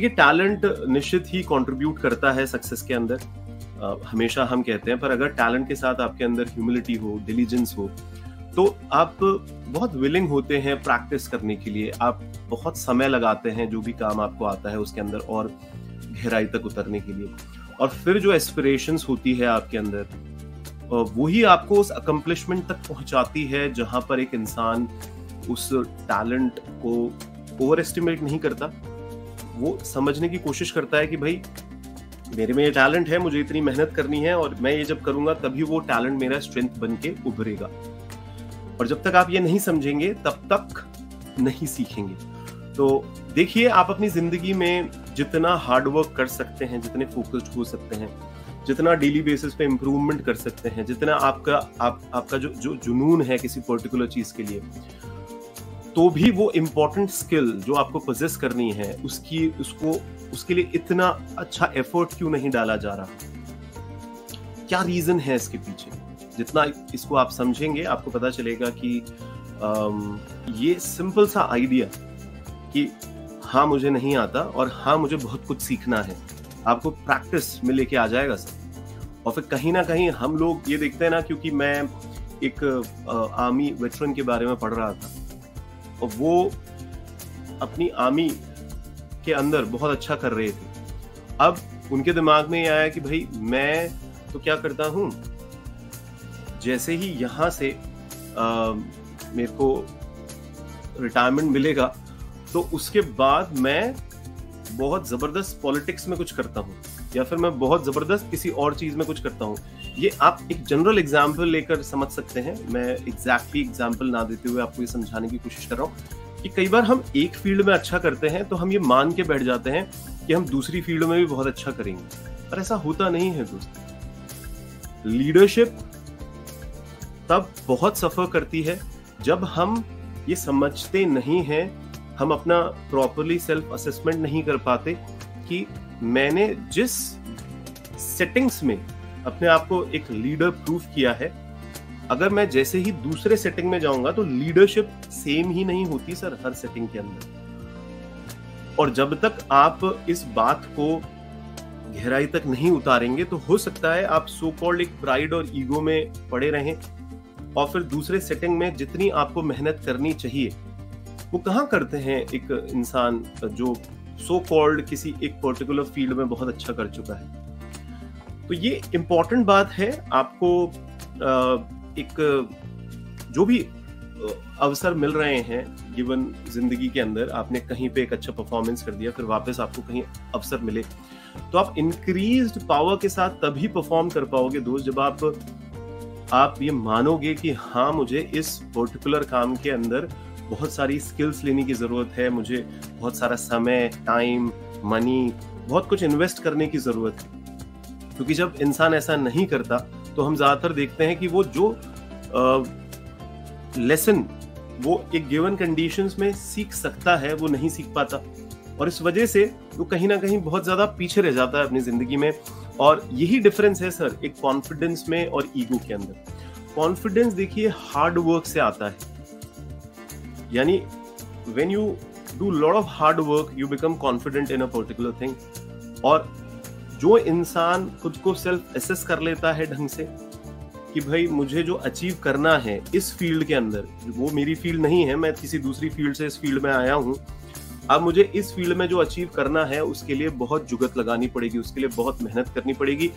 देखिए, टैलेंट निश्चित ही कंट्रीब्यूट करता है सक्सेस के अंदर, हमेशा हम कहते हैं। पर अगर टैलेंट के साथ आपके अंदर ह्यूमिलिटी हो, डिलीजेंस हो, तो आप बहुत विलिंग होते हैं प्रैक्टिस करने के लिए। आप बहुत समय लगाते हैं जो भी काम आपको आता है उसके अंदर और गहराई तक उतरने के लिए। और फिर जो एस्पिरेशंस होती है आपके अंदर, वही आपको उस अकम्प्लिशमेंट तक पहुंचाती है जहां पर एक इंसान उस टैलेंट को ओवर एस्टिमेट नहीं करता। वो समझने की कोशिश करता है कि भाई मेरे में ये टैलेंट है, मुझे इतनी मेहनत करनी है और मैं ये जब करूंगा तभी वो टैलेंट मेरा स्ट्रेंथ बन के उभरेगा। और जब तक आप ये नहीं समझेंगे तब तक नहीं सीखेंगे। तो देखिए, आप अपनी जिंदगी में जितना हार्ड वर्क कर सकते हैं, जितने फोकस्ड हो सकते हैं, जितना डेली बेसिस पे इम्प्रूवमेंट कर सकते हैं, जितना आपका जो जुनून है किसी पर्टिकुलर चीज के लिए, तो भी वो इम्पोर्टेंट स्किल जो आपको पोजेस करनी है उसके लिए इतना अच्छा एफर्ट क्यों नहीं डाला जा रहा? क्या रीजन है इसके पीछे? जितना इसको आप समझेंगे आपको पता चलेगा कि ये सिंपल सा आइडिया कि हाँ मुझे नहीं आता और हाँ मुझे बहुत कुछ सीखना है, आपको प्रैक्टिस में लेके आ जाएगा सर। और फिर कहीं ना कहीं हम लोग ये देखते हैं ना, क्योंकि मैं एक आर्मी वेटरन के बारे में पढ़ रहा था और वो अपनी आर्मी के अंदर बहुत अच्छा कर रहे थे। अब उनके दिमाग में ये आया कि भाई मैं तो क्या करता हूं, जैसे ही यहां से मेरे को रिटायरमेंट मिलेगा तो उसके बाद मैं बहुत जबरदस्त पॉलिटिक्स में कुछ करता हूं या फिर मैं बहुत जबरदस्त किसी और चीज में कुछ करता हूं। ये आप एक जनरल एग्जाम्पल लेकर समझ सकते हैं। मैं एग्जैक्टली एग्जाम्पल ना देते हुए आपको ये समझाने की कोशिश कर रहा हूँ कि कई बार हम एक फील्ड में अच्छा करते हैं तो हम ये मान के बैठ जाते हैं कि हम दूसरी फील्ड में भी बहुत अच्छा करेंगे, पर ऐसा होता नहीं है दोस्तों। लीडरशिप तब बहुत सफर करती है जब हम ये समझते नहीं हैं, हम अपना प्रॉपरली सेल्फ असेसमेंट नहीं कर पाते कि मैंने जिस सेटिंग्स में अपने आप को एक लीडर प्रूफ किया है, अगर मैं जैसे ही दूसरे सेटिंग में जाऊंगा तो लीडरशिप सेम ही नहीं होती सर हर सेटिंग के अंदर। और जब तक आप इस बात को गहराई तक नहीं उतारेंगे तो हो सकता है आप सो कॉल्ड एक प्राइड और ईगो में पड़े रहें और फिर दूसरे सेटिंग में जितनी आपको मेहनत करनी चाहिए वो कहाँ करते हैं एक इंसान जो सो कॉल्ड किसी एक पर्टिकुलर फील्ड में बहुत अच्छा कर चुका है। तो ये इंपॉर्टेंट बात है। आपको एक जो भी अवसर मिल रहे हैं गिवन जिंदगी के अंदर, आपने कहीं पे एक अच्छा परफॉर्मेंस कर दिया, फिर वापस आपको कहीं अवसर मिले तो आप इंक्रीज्ड पावर के साथ तभी परफॉर्म कर पाओगे दोस्त, जब आप ये मानोगे कि हाँ मुझे इस पर्टिकुलर काम के अंदर बहुत सारी स्किल्स लेने की जरूरत है, मुझे बहुत सारा समय, टाइम, मनी, बहुत कुछ इन्वेस्ट करने की जरूरत है। क्योंकि जब इंसान ऐसा नहीं करता तो हम ज्यादातर देखते हैं कि वो जो लेसन वो एक गिवन कंडीशंस में सीख सकता है वो नहीं सीख पाता और इस वजह से वो कहीं ना कहीं बहुत ज्यादा पीछे रह जाता है अपनी जिंदगी में। और यही डिफरेंस है सर एक कॉन्फिडेंस में और ईगो के अंदर। कॉन्फिडेंस देखिए हार्ड वर्क से आता है, यानी when you do lot of hard work you become confident in a particular thing. और जो इंसान खुद को सेल्फ एसेस कर लेता है ढंग से कि भाई मुझे जो अचीव करना है इस फील्ड के अंदर, वो मेरी फील्ड नहीं है, मैं किसी दूसरी फील्ड से इस फील्ड में आया हूँ, अब मुझे इस फील्ड में जो अचीव करना है उसके लिए बहुत जुगत लगानी पड़ेगी, उसके लिए बहुत मेहनत करनी पड़ेगी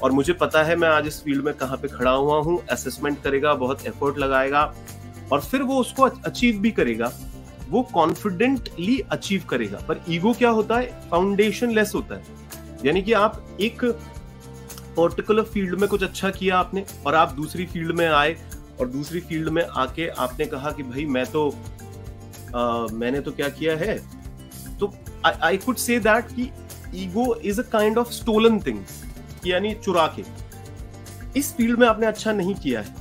और मुझे पता है मैं आज इस फील्ड में कहाँ पे खड़ा हुआ हूँ। असेसमेंट करेगा, बहुत एफर्ट लगाएगा और फिर वो उसको अचीव भी करेगा, वो कॉन्फिडेंटली अचीव करेगा। पर ईगो क्या होता है, फाउंडेशन लेस होता है। यानी कि आप एक पर्टिकुलर फील्ड में कुछ अच्छा किया आपने और आप दूसरी फील्ड में आए और दूसरी फील्ड में आके आपने कहा कि भाई मैंने तो क्या किया है, तो आई कुड से दैट कि ego is a kind of stolen thing, यानी चुरा के। इस फील्ड में आपने अच्छा नहीं किया है,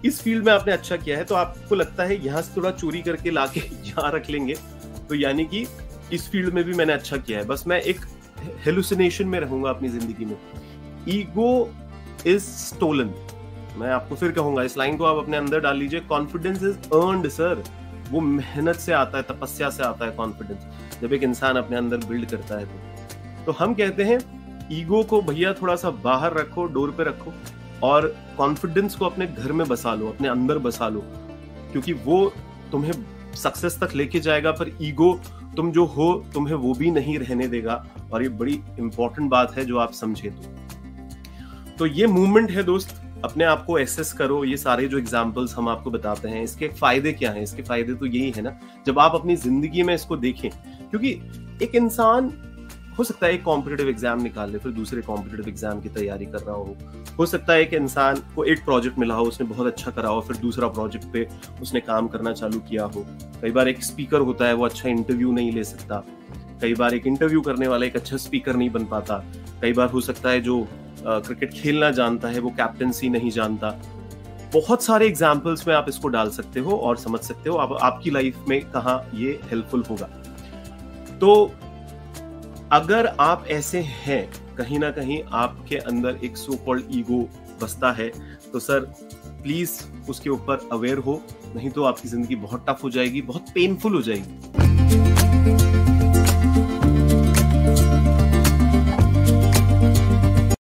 इस फील्ड में आपने अच्छा किया है तो आपको लगता है यहां से थोड़ा चोरी करके लाके यहां रख लेंगे तो यानी कि इस फील्ड में भी मैंने अच्छा किया है, बस मैं एक हेलुसिनेशन में रहूंगा अपनी जिंदगी में। Ego is stolen. मैं आपको फिर कहूंगा, इस लाइन को आप अपने अंदर डाल लीजिए, कॉन्फिडेंस इज अर्न्ड सर। वो मेहनत से आता है, तपस्या से आता है कॉन्फिडेंस, जब एक इंसान अपने अंदर बिल्ड करता है तो हम कहते हैं ईगो को भैया थोड़ा सा बाहर रखो, डोर पे रखो, और कॉन्फिडेंस को अपने घर में बसा लो, अपने अंदर बसा लो, क्योंकि वो तुम्हें सक्सेस तक लेके जाएगा। पर ईगो तुम जो हो तुम्हें वो भी नहीं रहने देगा, और ये बड़ी इंपॉर्टेंट बात है जो आप समझे। तो ये मूवमेंट है दोस्त, अपने आप को एसेस करो। ये सारे जो एग्जाम्पल्स हम आपको बताते हैं, इसके फायदे क्या हैं? इसके फायदे तो यही है ना, जब आप अपनी जिंदगी में इसको देखें, क्योंकि एक इंसान हो सकता है एक कॉम्पिटिटिव एग्जाम निकाल ले, फिर दूसरे कॉम्पिटिटिव एग्जाम की तैयारी कर रहा हो सकता है एक इंसान को एक प्रोजेक्ट मिला हो, उसने बहुत अच्छा करा हो, फिर दूसरा प्रोजेक्ट पे उसने काम करना चालू किया हो। कई बार एक स्पीकर होता है, वो अच्छा इंटरव्यू नहीं ले सकता, कई बार एक इंटरव्यू करने वाला एक अच्छा स्पीकर नहीं बन पाता, कई बार हो सकता है जो क्रिकेट खेलना जानता है वो कैप्टेंसी नहीं जानता। बहुत सारे एग्जाम्पल्स में आप इसको डाल सकते हो और समझ सकते हो आपकी लाइफ में कहाँ ये हेल्पफुल होगा। तो अगर आप ऐसे हैं, कहीं ना कहीं आपके अंदर एक सो कॉल्ड ईगो बसता है, तो सर प्लीज उसके ऊपर अवेयर हो, नहीं तो आपकी जिंदगी बहुत टफ हो जाएगी, बहुत पेनफुल हो जाएगी।